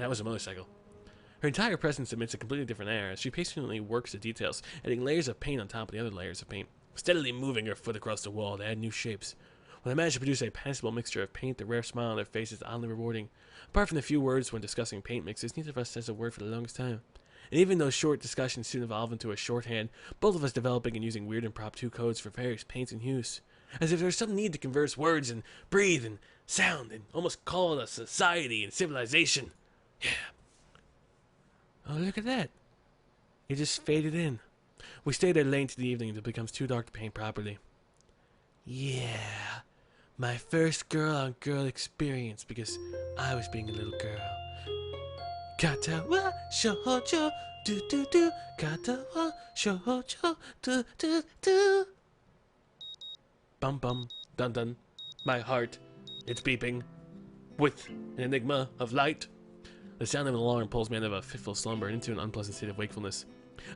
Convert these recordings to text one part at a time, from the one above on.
that was a motorcycle. Her entire presence emits a completely different air as she patiently works the details, adding layers of paint on top of the other layers of paint, steadily moving her foot across the wall to add new shapes. When they manage to produce a passable mixture of paint, the rare smile on their face is oddly rewarding. Apart from the few words when discussing paint mixes, neither of us says a word for the longest time. And even those short discussions soon evolve into a shorthand, both of us developing and using weird impromptu codes for various paints and hues. As if there's some need to converse words and breathe and sound and almost call it a society and civilization. Yeah. Oh, look at that. It just faded in. We stay there late into the evening until it becomes too dark to paint properly. Yeah. My first girl-on-girl experience because I was being a little girl. Katawa, Shoujo, do. Katawa, Shoujo, do. Bum bum, dun dun. My heart, it's beeping with an enigma of light. The sound of an alarm pulls me out of a fitful slumber and into an unpleasant state of wakefulness.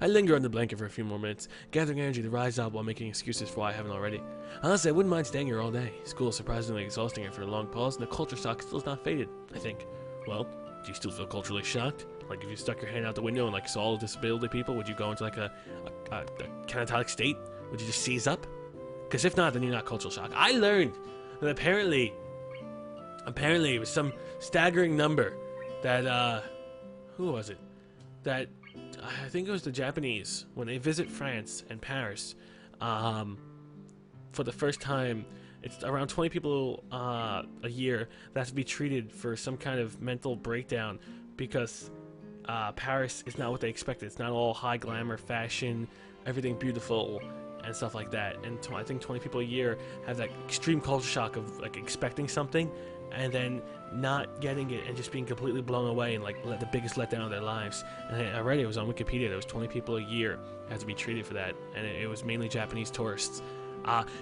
I linger on the blanket for a few more minutes, gathering energy to rise up while making excuses for why I haven't already. Honestly, I wouldn't mind staying here all day. School is surprisingly exhausting after a long pause, and the culture shock still has not faded, I think. Well, do you still feel culturally shocked? Like, if you stuck your hand out the window and, like, saw all the disability people, would you go into, like, a catatonic state? Would you just seize up? Because if not, then you're not cultural shocked. I learned that apparently it was some staggering number that, who was it? That, I think it was the Japanese, when they visit France and Paris, for the first time, it's around 20 people a year that have to be treated for some kind of mental breakdown because Paris is not what they expected. It's not all high glamour, fashion, everything beautiful, and stuff like that. And I think 20 people a year have that extreme culture shock of like expecting something and then not getting it and just being completely blown away and like the biggest letdown of their lives. And I read it was on Wikipedia. There was 20 people a year had to be treated for that, and it was mainly Japanese tourists.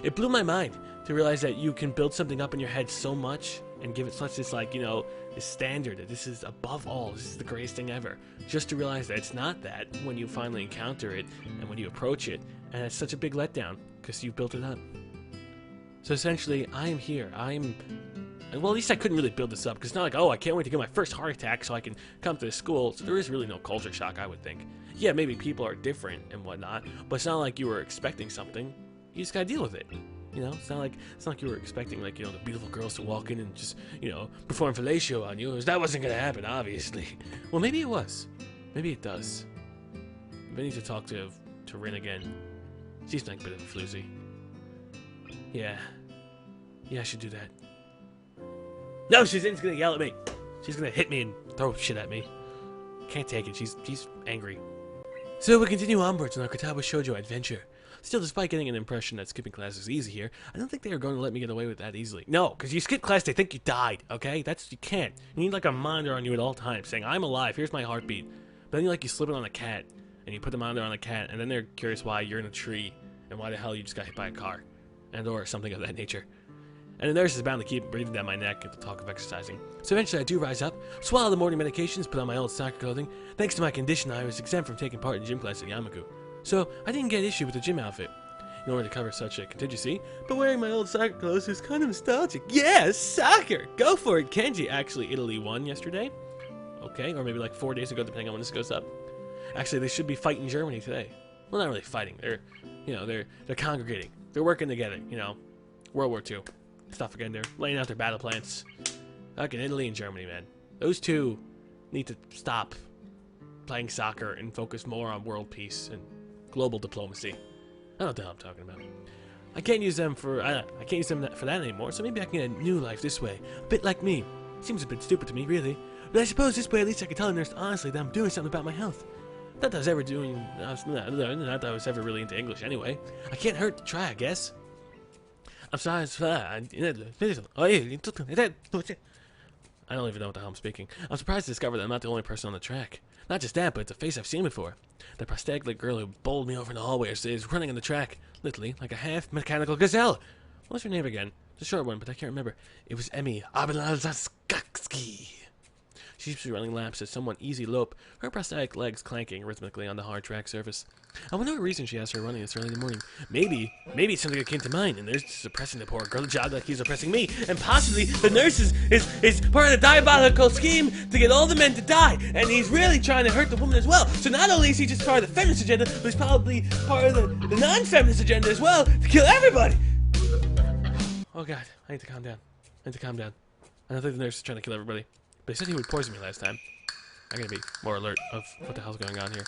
It blew my mind to realize that you can build something up in your head so much and give it such this, like, you know, this standard that this is above all, this is the greatest thing ever, just to realize that it's not that when you finally encounter it and when you approach it, and it's such a big letdown because you've built it up. So essentially, I am here. Well, at least I couldn't really build this up because it's not like, oh, I can't wait to get my first heart attack so I can come to the school. So there is really no culture shock, I would think. Yeah, maybe people are different and whatnot, but it's not like you were expecting something. You just gotta deal with it. You know, it's not like you were expecting, like, you know, the beautiful girls to walk in and just, you know, perform fellatio on you. That wasn't gonna happen, obviously. Well, maybe it was. Maybe it does. I need to talk to Rin again. She's like a bit of a floozy. Yeah, I should do that. No, she's gonna yell at me. She's gonna hit me and throw shit at me. Can't take it. She's angry. So we continue onwards on our Katawa Shoujo adventure. Still, despite getting an impression that skipping class is easy here, I don't think they are going to let me get away with that easily. No, because you skip class, they think you died, okay? You can't. You need, like, a monitor on you at all times saying, I'm alive, here's my heartbeat. But then, you slip it on a cat, and you put the monitor on a cat, and then they're curious why you're in a tree, and why the hell you just got hit by a car, and or something of that nature. And the nurse is bound to keep breathing down my neck at the talk of exercising. So eventually I do rise up, swallow the morning medications, put on my old soccer clothing. Thanks to my condition, I was exempt from taking part in gym class at Yamaku. So I didn't get an issue with the gym outfit in order to cover such a contingency, but wearing my old soccer clothes is kind of nostalgic. Yeah, soccer! Go for it, Kenji! Actually, Italy won yesterday. Okay, or maybe like 4 days ago, depending on when this goes up. Actually, they should be fighting Germany today. Well, not really fighting. They're congregating. They're working together, you know. World War II. Stuff again, they're laying out their battle plans. Fucking Italy and Germany, man. Those two need to stop playing soccer and focus more on world peace and global diplomacy. I don't know what I'm talking about. I can't use them for that anymore, so maybe I can get a new life this way. A bit like me. Seems a bit stupid to me, really. But I suppose this way at least I can tell the nurse honestly that I'm doing something about my health. Not that I was ever really into English anyway. I can't hurt to try, I guess. I'm sorry. I don't even know what the hell I'm speaking. I'm surprised to discover that I'm not the only person on the track. Not just that, but it's a face I've seen before. The prosthetic girl who bowled me over in the hallway is running on the track, literally, like a half-mechanical gazelle. What's her name again? It's a short one, but I can't remember. It was Emmy Abelazowski. She seems to be running laps at somewhat easy lope, her prosthetic legs clanking rhythmically on the hard track surface. I wonder what reason she has for running this early in the morning. Maybe it's something that came to mind, and they're suppressing the poor girl job like he's oppressing me, and possibly the nurse is part of the diabolical scheme to get all the men to die, and he's really trying to hurt the woman as well. So not only is he just part of the feminist agenda, but he's probably part of the non-feminist agenda as well, to kill everybody! Oh god, I need to calm down. I don't think the nurse is trying to kill everybody, but he said he would poison me last time. I gotta be more alert of what the hell's going on here.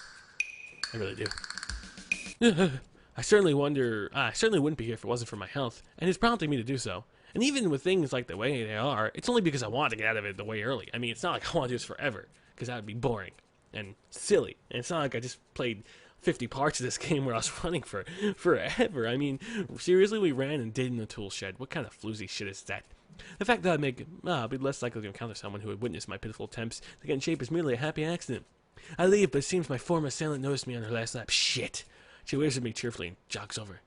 I really do. I certainly wouldn't be here if it wasn't for my health, and it's prompting me to do so. And even with things like the way they are, it's only because I want to get out of it the way early. I mean, it's not like I want to do this forever, because that would be boring and silly. And it's not like I just played 50 parts of this game where I was running for forever. I mean, seriously, we ran and did in the tool shed. What kind of floozy shit is that? The fact that I'd be less likely to encounter someone who would witness my pitiful attempts to get in shape is merely a happy accident. I leave, but it seems my former assailant noticed me on her last lap. Shit! She waves at me cheerfully and jogs over.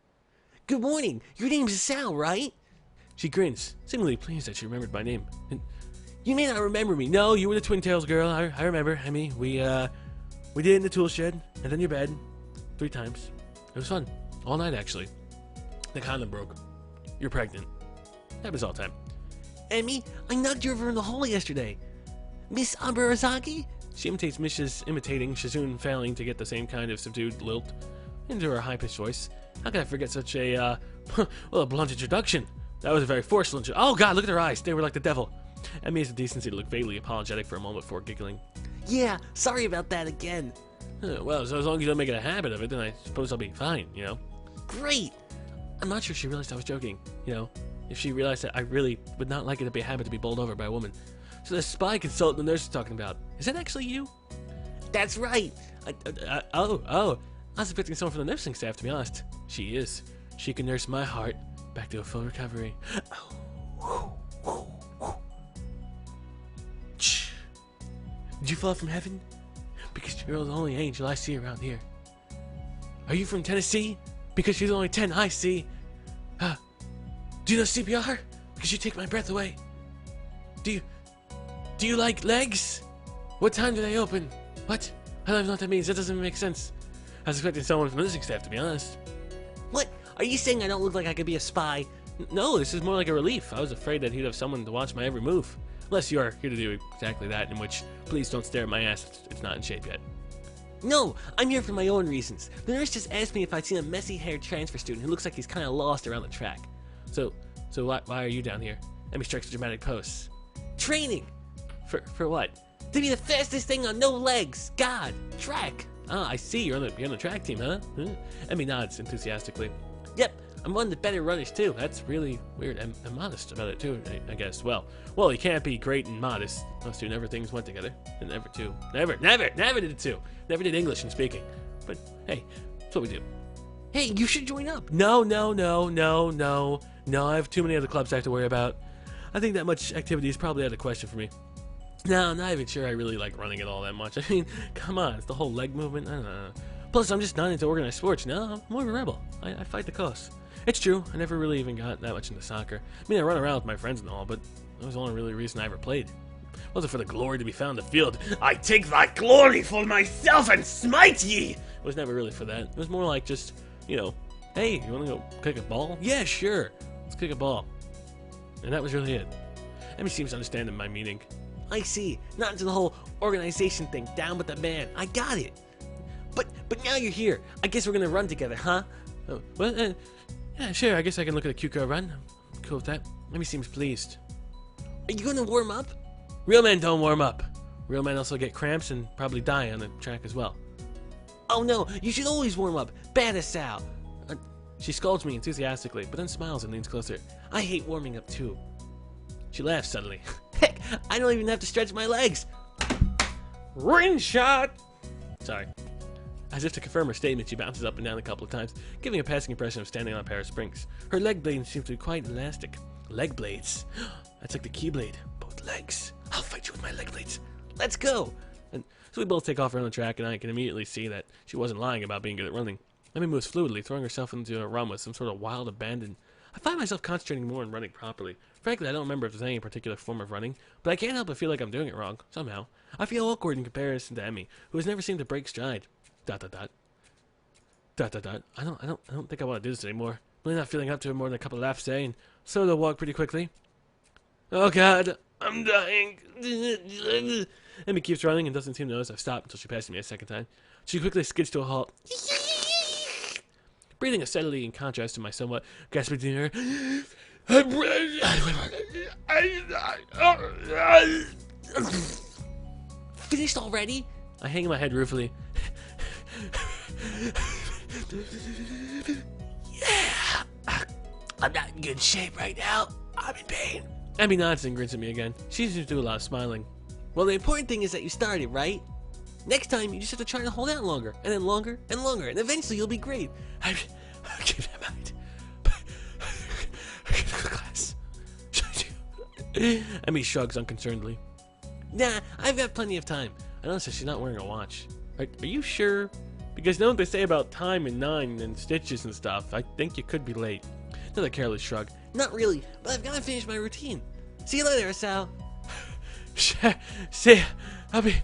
Good morning! Your name's Sal, right? She grins, seemingly pleased that she remembered my name. And you may not remember me. No, you were the Twin Tails girl. I remember. I mean, we did it in the tool shed, and then your bed. 3 times. It was fun. All night, actually. The condom broke. You're pregnant. Happens all the time. Emmy, I knocked you over in the hall yesterday. Miss Aburazaki? She imitates Misha's imitating, Shizune failing to get the same kind of subdued lilt into her high-pitched voice. How could I forget such a, a blunt introduction? That was a very forceful introduction. Oh god, look at her eyes. They were like the devil. Emmy has the decency to look vaguely apologetic for a moment before giggling. Yeah, sorry about that again. Well, so as long as you don't make it a habit of it, then I suppose I'll be fine, you know? Great! I'm not sure she realized I was joking, you know? If she realized that I really would not like it to be a habit to be bowled over by a woman. So the spy consultant the nurse is talking about, is that actually you? That's right! I was expecting someone from the nursing staff, to be honest. She is. She can nurse my heart back to a full recovery. Did you fall from heaven? Because you're the only angel I see around here. Are you from Tennessee? Because you're the only 10 I see. Do you know CPR? Because you take my breath away. Do you like legs? What time do they open? What? I don't even know what that means. That doesn't make sense. I was expecting someone from the nursing staff, to be honest. What? Are you saying I don't look like I could be a spy? No, this is more like a relief. I was afraid that he'd have someone to watch my every move. Unless you are here to do exactly that, in which, please don't stare at my ass. It's not in shape yet. No, I'm here for my own reasons. The nurse just asked me if I'd seen a messy-haired transfer student who looks like he's kind of lost around the track. So why are you down here? Emmy strikes a dramatic pose. Training! For what? To be the fastest thing on no legs! God! Track! Ah, I see, you're on the track team, huh? Emmy nods enthusiastically. Yep, I'm one of the better runners too. That's really weird. I'm modest about it too, I guess. Well, you can't be great and modest. Those two things went together. And never did the two. Never did English and speaking. But hey, that's what we do. Hey, you should join up. No. I have too many other clubs I have to worry about. I think that much activity is probably out of the question for me. No, I'm not even sure I really like running it all that much. I mean, come on, it's the whole leg movement. I don't know. Plus, I'm just not into organized sports. No, I'm more of a rebel. I fight the cause. It's true, I never really even got that much into soccer. I mean, I run around with my friends and all, but that was the only really reason I ever played. It wasn't for the glory to be found in the field. I take thy glory for myself and smite ye! It was never really for that. It was more like just, you know, hey, you want to go kick a ball? Yeah, sure. Let's kick a ball. And that was really it. Emmy seems to understand my meaning. I see. Not into the whole organization thing. Down with the man. I got it. But now you're here. I guess we're gonna run together, huh? Oh, well, yeah, sure. I guess I can look at a cute girl run. I'm cool with that. Emmy seems pleased. Are you gonna warm up? Real men don't warm up. Real men also get cramps and probably die on the track as well. Oh no, you should always warm up. Bad as Sal. She scolds me enthusiastically, but then smiles and leans closer. I hate warming up too. She laughs suddenly. Heck, I don't even have to stretch my legs. Ring shot! Sorry. As if to confirm her statement, she bounces up and down a couple of times, giving a passing impression of standing on a pair of springs. Her leg blades seem to be quite elastic. Leg blades? That's like the keyblade. Both legs. I'll fight you with my leg blades. Let's go! And so we both take off around the track, and I can immediately see that she wasn't lying about being good at running. Emmy moves fluidly, throwing herself into a run with some sort of wild abandon. I find myself concentrating more on running properly, Frankly, I don't remember if there's any particular form of running, but I can't help but feel like I'm doing it wrong, somehow. I feel awkward in comparison to Emmy, who has never seemed to break stride. Dot dot dot. Dot dot dot. I don't think I want to do this anymore. Really not feeling up to it more than a couple of laps today, and so they'll walk pretty quickly. Oh god, I'm dying. Emmy keeps running and doesn't seem to notice I've stopped until she passes me a second time. She quickly skids to a halt, breathing steadily in contrast to my somewhat gasping demeanor. Finished already? I hang my head ruefully. Yeah, I'm not in good shape right now. I'm in pain. Emmy nods and grins at me again. She seems to do a lot of smiling. Well, the important thing is that you started, right? Next time, you just have to try to hold out longer, and then longer, and longer, and eventually you'll be great. I'll keep that in mind. Class. Emmy shrugs unconcernedly. Nah, I've got plenty of time. I notice that she's not wearing a watch. Are you sure? Because know what they say about time and 9 and stitches and stuff. I think you could be late. Another careless shrug. Not really, but I've got to finish my routine. See you later, Sal. See, I'll be...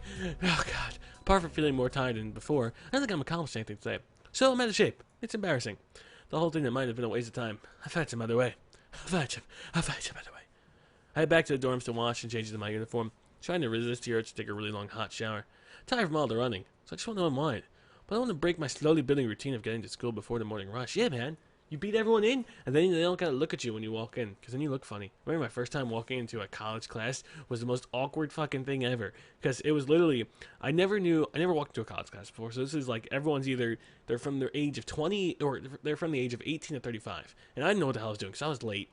Oh, God. Apart from feeling more tired than before, I don't think I'm accomplishing anything today. So I'm out of shape. It's embarrassing. The whole thing that might have been a waste of time. I've had some other way. I've had some other way. I head back to the dorms to wash and change into my uniform, trying to resist the urge to take a really long hot shower. Tired from all the running, so I just want to unwind. But I want to break my slowly building routine of getting to school before the morning rush. Yeah, man. You beat everyone in, and then they don't gotta look at you when you walk in, because then you look funny. Remember my first time walking into a college class was the most awkward fucking thing ever, because it was literally, I never walked into a college class before, so this is like, everyone's either, they're from the age of 20, or they're from the age of 18 to 35, and I didn't know what the hell I was doing, because I was late.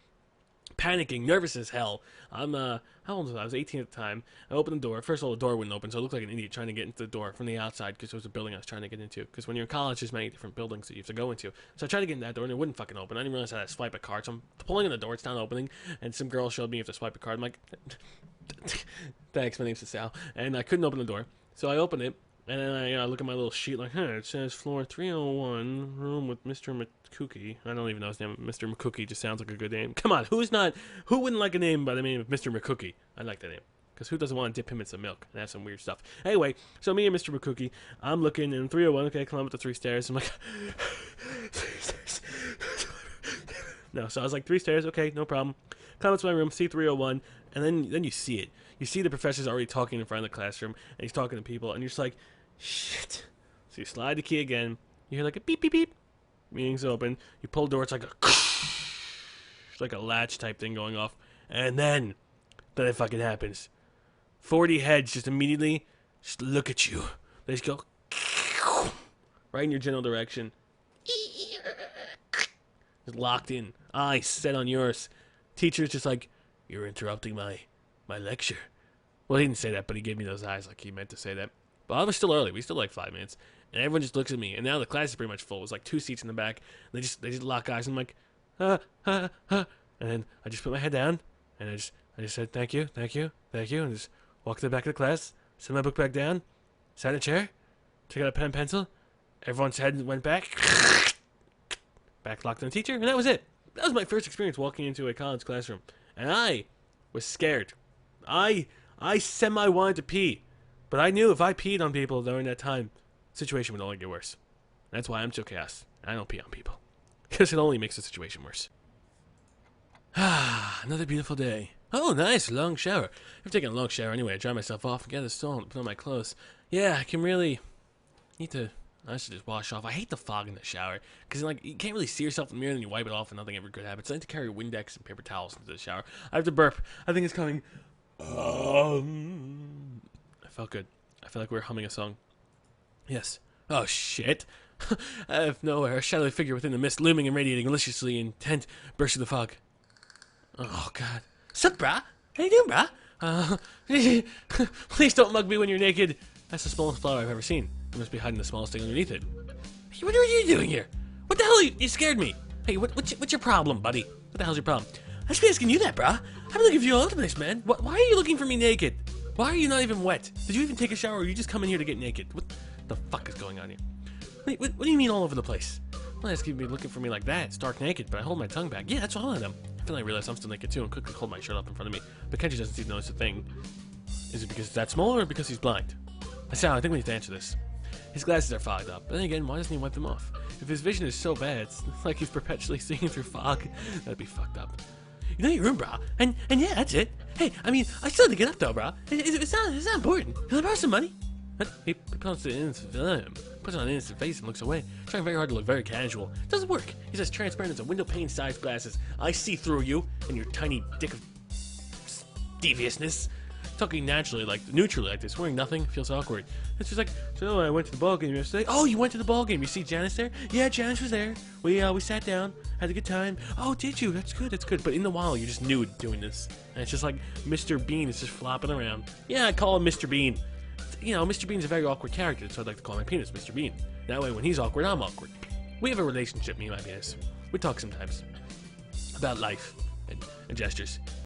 Panicking, nervous as hell. How old was I? I was 18 at the time. I opened the door. First of all, the door wouldn't open, so I looked like an idiot trying to get into the door from the outside because it was a building I was trying to get into. Because when you're in college, there's many different buildings that you have to go into. So I tried to get in that door, and it wouldn't fucking open. I didn't realize I had to swipe a card. So I'm pulling on the door. It's not opening, and some girl showed me you have to swipe a card. I'm like, thanks, my name's Sal. And I couldn't open the door. So I opened it, and then I look at my little sheet like, it says floor 301, room with Mr. McCookie. I don't even know his name. Mr. McCookie just sounds like a good name. Come on, who wouldn't like a name by the name of Mr. McCookie? I like that name. Because who doesn't want to dip him in some milk and have some weird stuff? Anyway, so me and Mr. McCookie, I'm looking in 301, okay, climb up the 3 stairs. I'm like, 3 stairs. No, so I was like, 3 stairs, okay, no problem. Climb up to my room, see 301, and then you see it. You see the professor's already talking in front of the classroom, and he's talking to people, and you're just like, shit. So you slide the key again. You hear like a beep, beep, beep. Meeting's open. You pull the door. It's like it's like a latch type thing going off. And then it fucking happens. 40 heads just immediately just look at you. They just go right in your general direction. Just locked in. Eyes set on yours. Teacher's just like, you're interrupting my lecture. Well, he didn't say that, but he gave me those eyes like he meant to say that. But I was still early. We still like 5 minutes. And everyone just looks at me. And now the class is pretty much full. There's like 2 seats in the back. And they just lock eyes. And I'm like, And then I just put my head down. And I just said, thank you. And just walked to the back of the class. Set my book back down. Sat in a chair. Took out a pen and pencil. Everyone's head went back. Back locked on the teacher. And that was it. That was my first experience walking into a college classroom. And I was scared. I semi wanted to pee. But I knew if I peed on people during that time, the situation would only get worse. That's why I'm so chaos. I don't pee on people. Because it only makes the situation worse. Another beautiful day. Oh, nice, long shower. I've taken a long shower anyway. I dry myself off and get the stall and put on my clothes. Yeah, I can really I should just wash off. I hate the fog in the shower. Because like, you can't really see yourself in the mirror and you wipe it off and nothing ever good happens. I like to carry Windex and paper towels into the shower. I have to burp. I think it's coming. I felt good. I felt like we were humming a song. Yes. Oh, shit. Out of nowhere, a shadowy figure within the mist, looming and radiating maliciously intent, burst through the fog. Oh, God. Sup, brah? How you doing, brah? Please don't mug me when you're naked. That's the smallest flower I've ever seen. You must be hiding the smallest thing underneath it. Hey, what are you doing here? What the hell are you? You scared me. Hey, what's your problem, buddy? What the hell's your problem? I should be asking you that, brah. I've been looking for you all over the place, man. Why are you looking for me naked? Why are you not even wet? Did you even take a shower, or you just come in here to get naked? What the fuck is going on here? Wait, what do you mean all over the place? Well, that's keeping me looking for me like that. Stark naked, but I hold my tongue back. Yeah, that's all of them. Then I realize I'm still naked too and quickly hold my shirt up in front of me. But Kenji doesn't seem to notice a thing. Is it because it's that small or because he's blind? I think we need to answer this. His glasses are fogged up, but then again, why doesn't he wipe them off? If his vision is so bad, it's like he's perpetually seeing through fog. That'd be fucked up. You know your room, brah. And yeah, that's it. Hey, I mean, I still have to get up though, brah. It's not important. Can I borrow some money? He puts on an innocent face and looks away, trying very hard to look very casual. It doesn't work. He's as transparent as a window pane sized glasses. I see through you and your tiny dick of deviousness. Talking naturally, neutrally like this, wearing nothing, feels awkward. It's just like, so I went to the ball game yesterday. Oh, you went to the ball game. You see Janice there? Yeah, Janice was there. We sat down, had a good time. Oh, did you? That's good. But in the wild, you're just nude doing this, and it's just like Mr. Bean is just flopping around. Yeah, I call him Mr. Bean. You know, Mr. Bean's a very awkward character, so I'd like to call my penis Mr. Bean. That way, when he's awkward, I'm awkward. We have a relationship, me and my penis. We talk sometimes about life and gestures.